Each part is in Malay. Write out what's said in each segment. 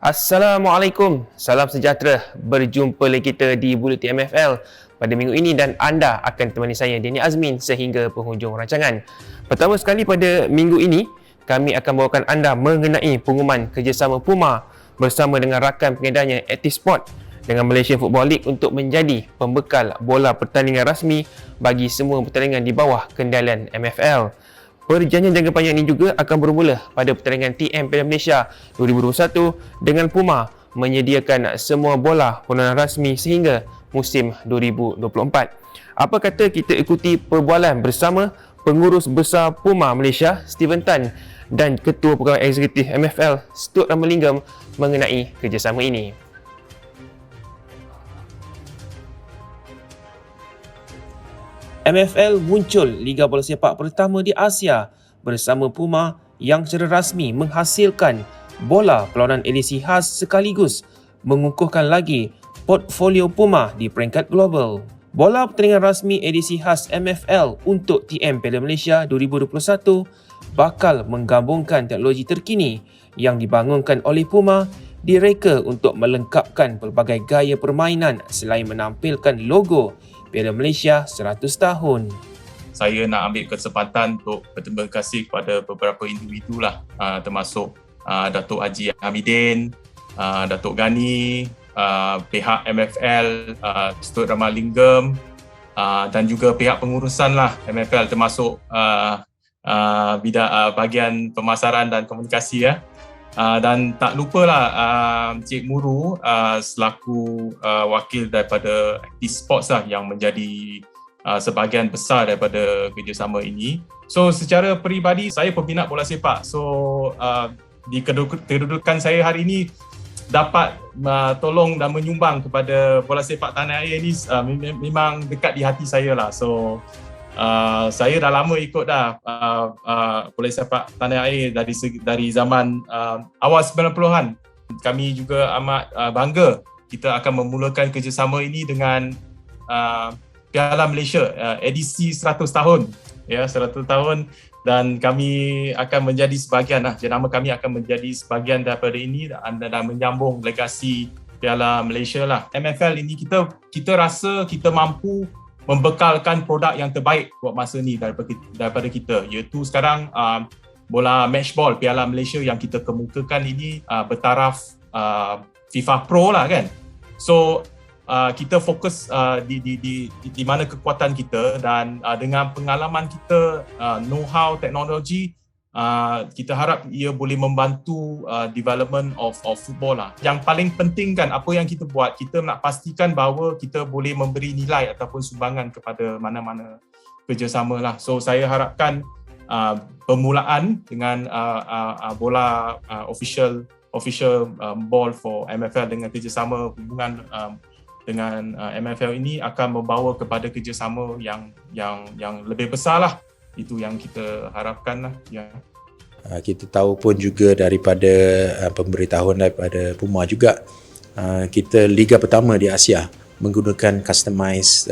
Assalamualaikum, salam sejahtera. Berjumpa lagi kita di Buletin MFL pada minggu ini dan anda akan temani saya Dini Azmin sehingga penghujung rancangan. Pertama sekali pada minggu ini, kami akan bawakan anda mengenai pengumuman kerjasama Puma bersama dengan rakan pengedarnya Actisport dengan Malaysian Football League untuk menjadi pembekal bola pertandingan rasmi bagi semua pertandingan di bawah kendalian MFL. Perjanjian jangka panjang ini juga akan bermula pada pertandingan TM Piala Malaysia 2021 dengan Puma menyediakan semua bola perlawanan rasmi sehingga musim 2024. Apa kata kita ikuti perbualan bersama Pengurus Besar Puma Malaysia, Steven Tan, dan Ketua Pegawai Eksekutif MFL, Stuart Ramalingam mengenai kerjasama ini. MFL muncul Liga Bola Sepak pertama di Asia bersama Puma yang secara rasmi menghasilkan bola perlawanan edisi khas sekaligus mengukuhkan lagi portfolio Puma di peringkat global. Bola pertandingan rasmi edisi khas MFL untuk TM Piala Malaysia 2021 bakal menggabungkan teknologi terkini yang dibangunkan oleh Puma, direka untuk melengkapkan pelbagai gaya permainan selain menampilkan logo Piala Malaysia 100 tahun. Saya nak ambil kesempatan untuk berterima kasih kepada beberapa individu lah, termasuk Datuk Haji Hamidin, Datuk Ghani, pihak MFL, Stuart Ramalingam, dan juga pihak pengurusan lah MFL termasuk bahagian pemasaran dan komunikasi ya. Dan tak lupalah Cik Muru selaku wakil daripada Actisports lah yang menjadi sebahagian besar daripada kerjasama ini. So secara peribadi saya peminat bola sepak. So di kedudukan saya hari ini dapat tolong dan menyumbang kepada bola sepak tanah air ini memang dekat di hati saya lah. So saya dah lama ikut dah bola sepak tanah air dari zaman awal 90-an. Kami juga amat bangga kita akan memulakan kerjasama ini dengan Piala Malaysia edisi 100 tahun. Ya, 100 tahun dan kami akan menjadi sebahagian lah. Jenama kami akan menjadi sebahagian daripada ini dan menyambung legasi Piala Malaysia lah. MFL ini kita rasa kita mampu membekalkan produk yang terbaik buat masa ni daripada kita, iaitu sekarang bola matchball Piala Malaysia yang kita kemukakan ini bertaraf FIFA Pro lah kan. So kita fokus di mana kekuatan kita dan dengan pengalaman kita, know-how teknologi, kita harap ia boleh membantu development of football lah. Yang paling penting kan apa yang kita buat, kita nak pastikan bahawa kita boleh memberi nilai ataupun sumbangan kepada mana-mana kerjasama lah. So saya harapkan permulaan dengan bola official ball for MFL dengan kerjasama hubungan dengan MFL ini akan membawa kepada kerjasama yang lebih besar lah. Itu yang kita harapkan lah. Ya. Kita tahu pun juga daripada pemberitahuan daripada Puma juga, kita liga pertama di Asia menggunakan customized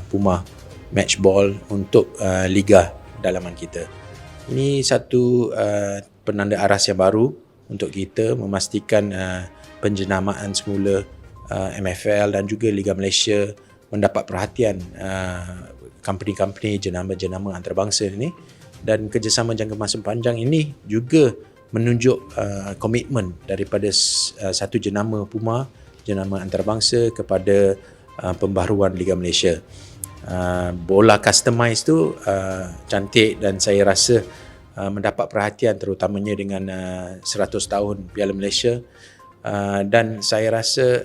Puma match ball untuk liga dalaman kita. Ini satu penanda aras yang baru untuk kita memastikan penjenamaan semula MFL dan juga Liga Malaysia mendapat perhatian company-company jenama-jenama antarabangsa ini, dan kerjasama jangka masa panjang ini juga menunjuk komitmen daripada satu jenama Puma, jenama antarabangsa kepada pembaharuan Liga Malaysia. Bola customize tu cantik dan saya rasa mendapat perhatian terutamanya dengan 100 tahun Piala Malaysia. Dan saya rasa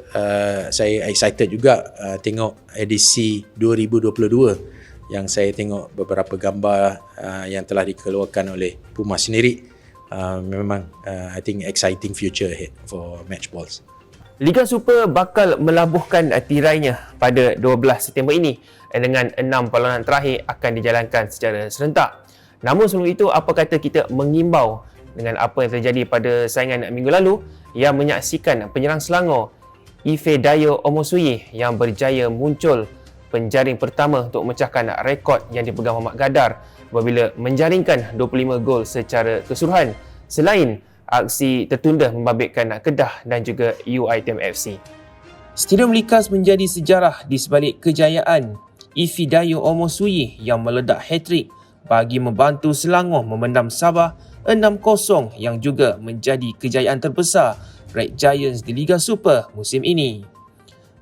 saya excited juga tengok edisi 2022 yang saya tengok beberapa gambar yang telah dikeluarkan oleh Puma sendiri. Memang I think exciting future ahead for match balls. Liga Super bakal melabuhkan tirainya pada 12 September ini dengan 6 perlawanan terakhir akan dijalankan secara serentak. Namun sebelum itu, apa kata kita mengimbau dengan apa yang terjadi pada saingan minggu lalu yang menyaksikan penyerang Selangor Ife Dayo Omosuyi yang berjaya muncul penjaring pertama untuk memecahkan rekod yang dipegang Muhammad Gadar apabila menjaringkan 25 gol secara keseluruhan. Selain aksi tertunda membabitkan Kedah dan juga UiTM FC. Stadium Likas menjadi sejarah di sebalik kejayaan Ifidayo Omosuyi yang meledak hat-trick bagi membantu Selangor memendam Sabah 6-0 yang juga menjadi kejayaan terbesar Red Giants di Liga Super musim ini.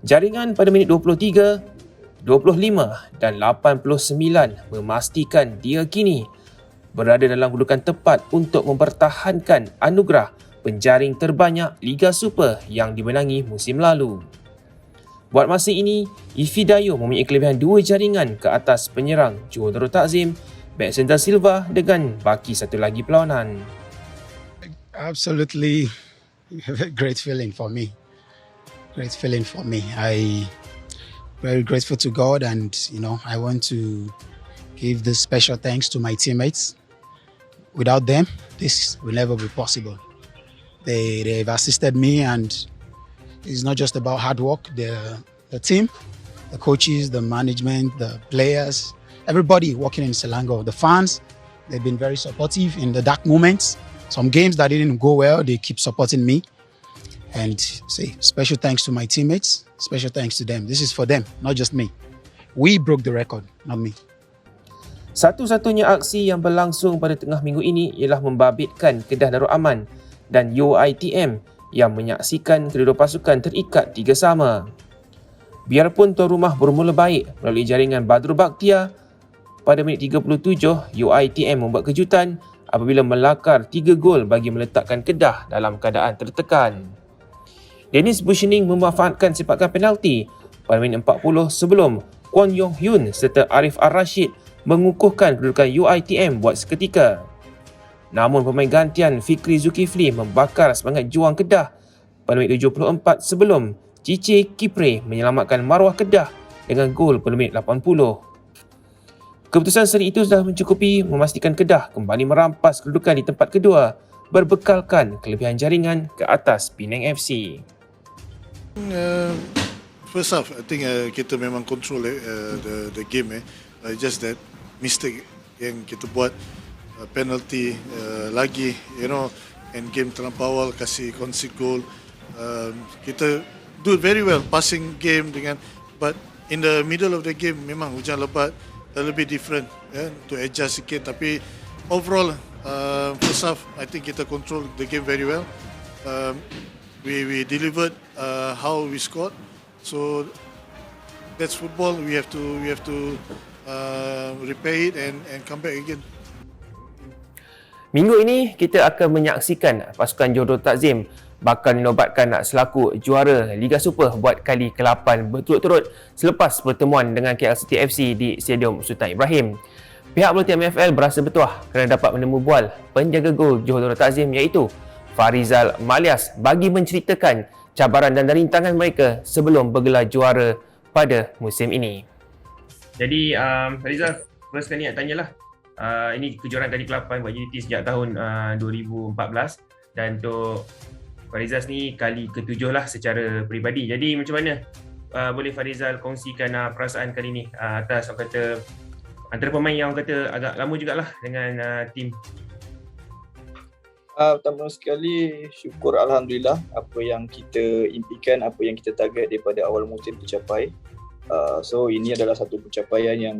Jaringan pada minit 23, 25 dan 89 memastikan dia kini berada dalam kedudukan tepat untuk mempertahankan anugerah penjaring terbanyak Liga Super yang dimenangi musim lalu. Buat masa ini, Ifidayo mempunyai kelebihan 2 jaringan ke atas penyerang Johor Darul Takzim, Baxter Silva dengan baki satu lagi perlawanan. Absolutely great feeling for me. Great feeling for me. I very grateful to God, and I want to give this special thanks to my teammates. Without them, this will never be possible. They've assisted me, and it's not just about hard work. The team, the coaches, the management, the players, everybody working in Selangor, the fans, they've been very supportive in the dark moments. Some games that didn't go well, they keep supporting me. And say special thanks to my teammates, special thanks to them. This is for them, not just me. We broke the record, not me. Satu-satunya aksi yang berlangsung pada tengah minggu ini ialah membabitkan Kedah Darul Aman dan UiTM yang menyaksikan kedua pasukan terikat 3-3. Biarpun tuan rumah bermula baik melalui jaringan Badrul Bakhtiar, pada minit 37 UiTM membuat kejutan apabila melakar 3 gol bagi meletakkan Kedah dalam keadaan tertekan. Dennis Bushening memanfaatkan sepakan penalti pada minit 40 sebelum Kwon Yong Hyun serta Arif Ar-Rashid mengukuhkan kedudukan UiTM buat seketika. Namun pemain gantian Fikri Zulkifli membakar semangat juang Kedah pada minit 74 sebelum Cici Kipre menyelamatkan maruah Kedah dengan gol pada minit 80. Keputusan seri itu sudah mencukupi memastikan Kedah kembali merampas kedudukan di tempat kedua berbekalkan kelebihan jaringan ke atas Penang FC. First half, I think kita memang control the game. Just that mistake yang kita buat, penalty lagi, and game terlampau awal kasih concede goal. Kita do very well passing game but in the middle of the game memang hujan lebat, a little bit different to adjust sikit. Tapi overall first half, I think kita control the game very well. We delivered how we scored. So that's football. We have to repair it and come back again. Minggu ini kita akan menyaksikan pasukan Johor Darul Takzim bakal dinobatkan selaku juara Liga Super buat kali ke-8 berturut-turut selepas pertemuan dengan KL City FC di Stadium Sultan Ibrahim. Pihak pelatih MFL berasa bertuah kerana dapat menemu bual penjaga gol Johor Darul Takzim iaitu Farizal Malias bagi menceritakan cabaran dan rintangan mereka sebelum bergelar juara pada musim ini. Jadi Farizal, first kali nak tanyalah, ini kejuaraan kali ke-8 buat JDT sejak tahun 2014 dan untuk Farizal ni kali ke-7 lah secara peribadi. Jadi macam mana boleh Farizal kongsikan perasaan kali ni atas orang kata antara pemain yang orang kata agak lama jugalah dengan tim? Pertama sekali syukur Alhamdulillah apa yang kita impikan, apa yang kita target daripada awal musim tercapai. So ini adalah satu pencapaian yang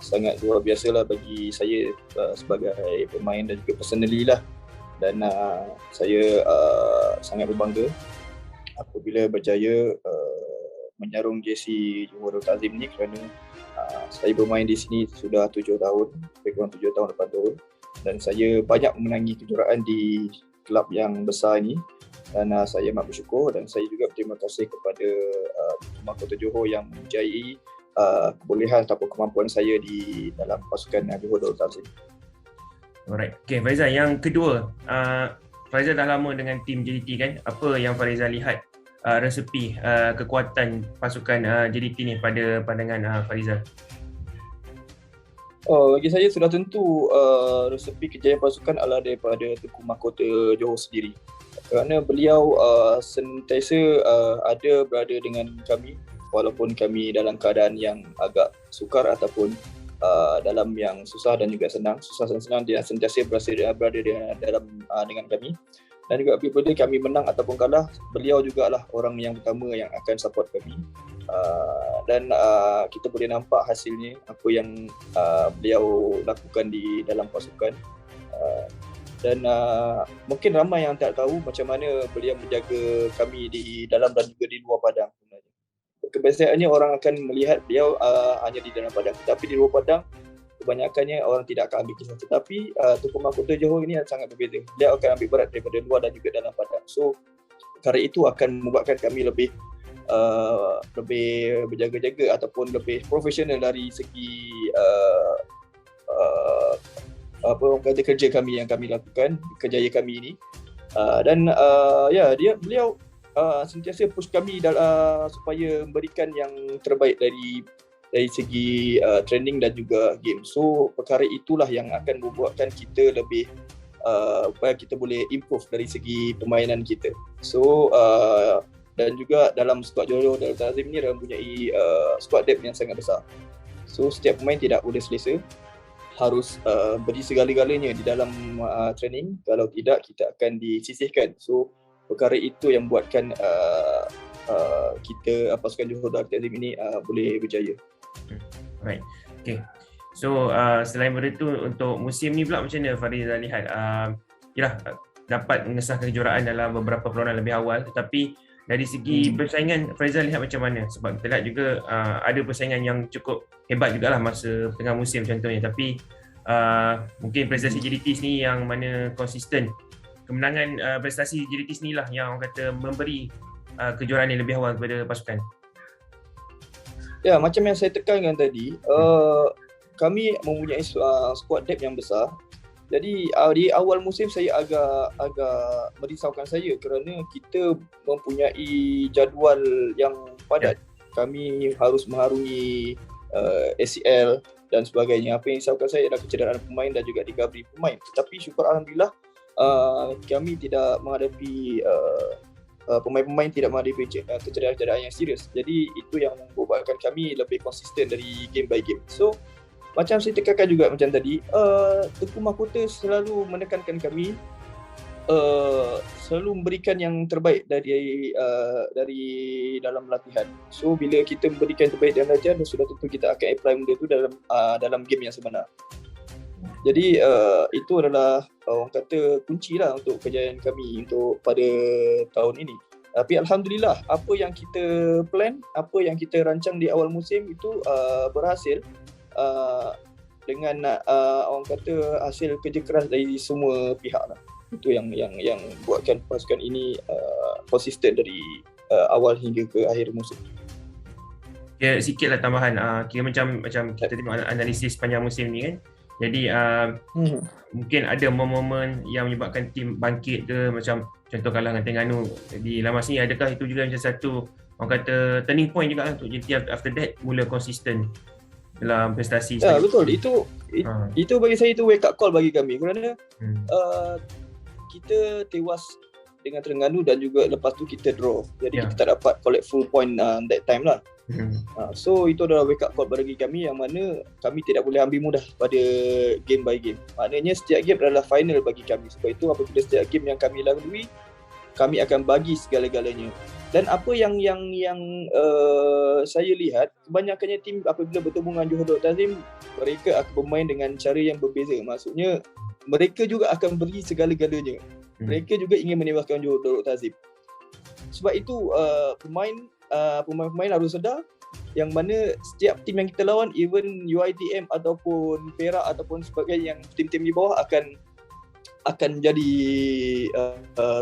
sangat luar biasa lah bagi saya sebagai pemain dan juga personally lah. Dan saya sangat berbangga apabila berjaya menyarung jersey Johor Darul Takzim ni kerana saya bermain di sini sudah 7 tahun, lebih kurang 7 tahun 8 tahun. Dan saya banyak memenangi kejuaraan di kelab yang besar ini dan saya amat bersyukur dan saya juga berterima kasih kepada Mahkamah Kota Johor yang menjayai kebolehan ataupun kemampuan saya di dalam pasukan Johor Darul Takzim. Alright. Okay, Farizal, yang kedua, Farizal dah lama dengan tim JDT kan? Apa yang Farizal lihat resepi kekuatan pasukan JDT ni pada pandangan Farizal? Bagi saya sudah tentu resepi kejayaan pasukan adalah daripada Tengku Mahkota Johor sendiri. Kerana beliau sentiasa ada berada dengan kami walaupun kami dalam keadaan yang agak sukar ataupun dalam yang susah dan juga senang. Susah dan senang dia sentiasa berada dengan kami. Dan juga apabila kami menang ataupun kalah, beliau jugalah orang yang pertama yang akan support kami. Dan kita boleh nampak hasilnya apa yang beliau lakukan di dalam pasukan. Dan mungkin ramai yang tak tahu macam mana beliau menjaga kami di dalam dan juga di luar padang sebenarnya. Kebiasaannya orang akan melihat beliau hanya di dalam padang, tetapi di luar padang kebanyakannya orang tidak akan ambil kisah. Tetapi Tunku Mahkota Johor ini sangat berbeza. Beliau akan ambil berat daripada luar dan juga dalam padang. So perkara itu akan membuatkan kami lebih berjaga-jaga ataupun lebih profesional dari segi apa orang kata kerja kami yang kami lakukan, kerjaya kami ini. Dan beliau sentiasa push kami supaya memberikan yang terbaik dari segi training dan juga game. So perkara itulah yang akan membuatkan kita lebih supaya kita boleh improve dari segi permainan kita. So dan juga dalam skuad Johor Darul Ta'zim ni mempunyai skuad depth yang sangat besar. So setiap pemain tidak boleh selesa, harus beri segala-galanya di dalam training. Kalau tidak, kita akan disisihkan. So perkara itu yang buatkan kita pasukan Johor Darul Ta'zim ini boleh berjaya. Right. Okay. So selain daripada itu, untuk musim ni pula macam mana Farizal lihat? Yalah, dapat mengesahkan kejuaraan dalam beberapa perlawanan lebih awal, tetapi dari segi persaingan Farizal lihat macam mana? Sebab kita lihat juga ada persaingan yang cukup hebat jugalah masa tengah musim contohnya, tapi mungkin prestasi JDT ni yang mana konsisten. Kemenangan prestasi JDT ni lah yang orang kata memberi kejuaraan yang lebih awal kepada pasukan. Ya, macam yang saya tekankan tadi, kami mempunyai squad depth yang besar. Jadi di awal musim saya agak merisaukan saya kerana kita mempunyai jadual yang padat. Kami harus mengharungi ACL dan sebagainya. Apa yang risaukan saya adalah kecederaan pemain dan juga recovery pemain. Tetapi syukur alhamdulillah kami tidak menghadapi pemain-pemain tidak menghadapi kecederaan yang serius. Jadi itu yang membuatkan kami lebih konsisten dari game by game. So macam saya tekankan juga macam tadi, Tunku Mahkota selalu menekankan kami selalu memberikan yang terbaik dari dalam latihan. So bila kita memberikan yang terbaik dalam latihan, sudah tentu kita akan apply benda itu dalam game yang sebenar. Jadi itu adalah orang kata kunci lah untuk kejayaan kami untuk pada tahun ini. Tapi alhamdulillah, apa yang kita plan, apa yang kita rancang di awal musim itu berhasil. Dengan orang kata hasil kerja keras dari semua pihak lah. Itu yang buatkan pasukan ini konsisten dari awal hingga ke akhir musim. Ya, sikitlah tambahan, kira macam kita tengok analisis panjang musim ni kan. Jadi mungkin ada momen-momen yang menyebabkan tim bangkit ke, macam contoh kalah dengan Terengganu di Lamas ni, adakah itu juga macam satu orang kata turning point juga untuk JT after that mula konsisten dalam prestasi? Ya, betul. Itu bagi saya itu wake up call bagi kami kerana kita tewas dengan Terengganu dan juga lepas tu kita draw. Jadi kita tak dapat collect full point that time lah. So itu adalah wake up call bagi kami yang mana kami tidak boleh ambil mudah pada game by game. Maknanya setiap game adalah final bagi kami. Sebab itu apabila setiap game yang kami lalui, kami akan bagi segala-galanya. Dan apa yang saya lihat, kebanyakannya tim apabila bertemu dengan Johor Darul Ta'zim, mereka akan bermain dengan cara yang berbeza. Maksudnya mereka juga akan beri segala-galanya. Mereka juga ingin menewaskan Johor Darul Ta'zim. Sebab itu pemain harus sedar yang mana setiap tim yang kita lawan, even UiTM ataupun Perak ataupun sebagainya, yang tim-tim di bawah akan jadi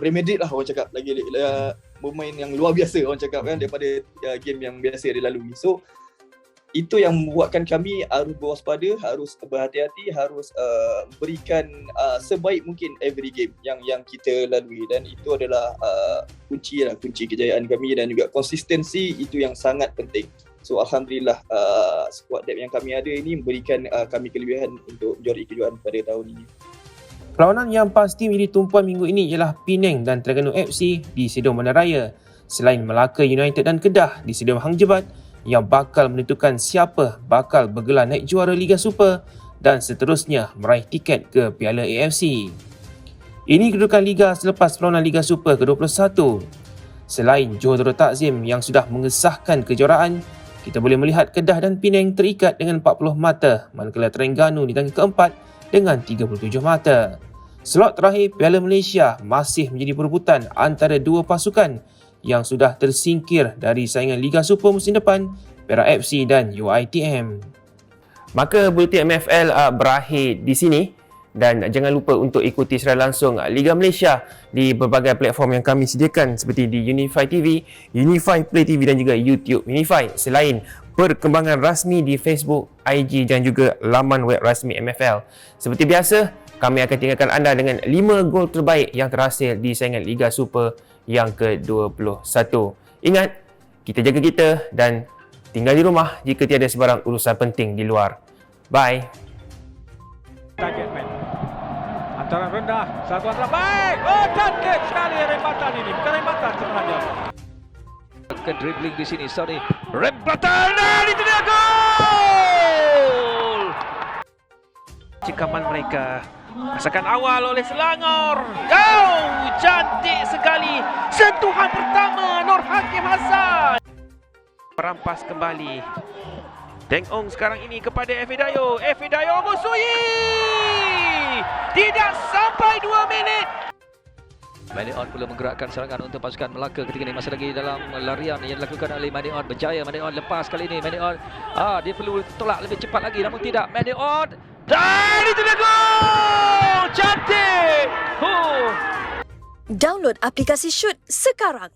remediate lah orang cakap, lagi bermain yang luar biasa orang cakap kan daripada game yang biasa dilalui. So itu yang membuatkan kami harus berwaspada, harus berhati-hati, harus berikan sebaik mungkin every game yang kita lalui. Dan itu adalah kunci kejayaan kami dan juga konsistensi itu yang sangat penting. So alhamdulillah squad depth yang kami ada ini memberikan kami kelebihan untuk menjuarai kejuaraan pada tahun ini. Perlawanan yang pasti menjadi tumpuan minggu ini ialah Penang dan Terengganu FC di Stadium Bandaraya, selain Melaka United dan Kedah di Stadium Hang Jebat yang bakal menentukan siapa bakal bergelar naik juara Liga Super dan seterusnya meraih tiket ke Piala AFC. Ini kedudukan Liga selepas perlawanan Liga Super ke-21. Selain Johor Darul Takzim yang sudah mengesahkan kejuaraan, kita boleh melihat Kedah dan Penang terikat dengan 40 mata, manakala Terengganu di tangga keempat dengan 37 mata. Slot terakhir Piala Malaysia masih menjadi perebutan antara dua pasukan yang sudah tersingkir dari saingan Liga Super musim depan, Perak FC dan UiTM. Maka Buletin MFL berakhir di sini. Dan jangan lupa untuk ikuti secara langsung Liga Malaysia di berbagai platform yang kami sediakan seperti di Unify TV, Unify Play TV dan juga YouTube Unify. Selain perkembangan rasmi di Facebook, IG dan juga laman web rasmi MFL. Seperti biasa, kami akan tinggalkan anda dengan 5 gol terbaik yang terhasil di saingan Liga Super yang ke-21. Ingat, kita jaga kita dan tinggal di rumah jika tiada sebarang urusan penting di luar. Bye. Target man. Antaran rendah, satu antara baik. Oh, cantik sekali rembatan ini. Bukan rembatan sebenarnya. Ke dribbling di sini, sorry. Rembatan dan itu dia gol. Cekaman mereka rasakan awal oleh Selangor. Oh, cantik sekali. Sentuhan pertama Nur Hakim Hassan. Perampas kembali. Deng Ong sekarang ini kepada Efidayo. Efidayo musuhi. Tidak sampai 2 minit. Manion pula menggerakkan serangan untuk pasukan Melaka ketika ini masih lagi dalam larian yang dilakukan oleh Manion. Berjaya Manion lepas kali ini. Manion dia perlu tolak lebih cepat lagi namun tidak. Manion dan itu dia gol. Cantik. Download aplikasi Shoot sekarang.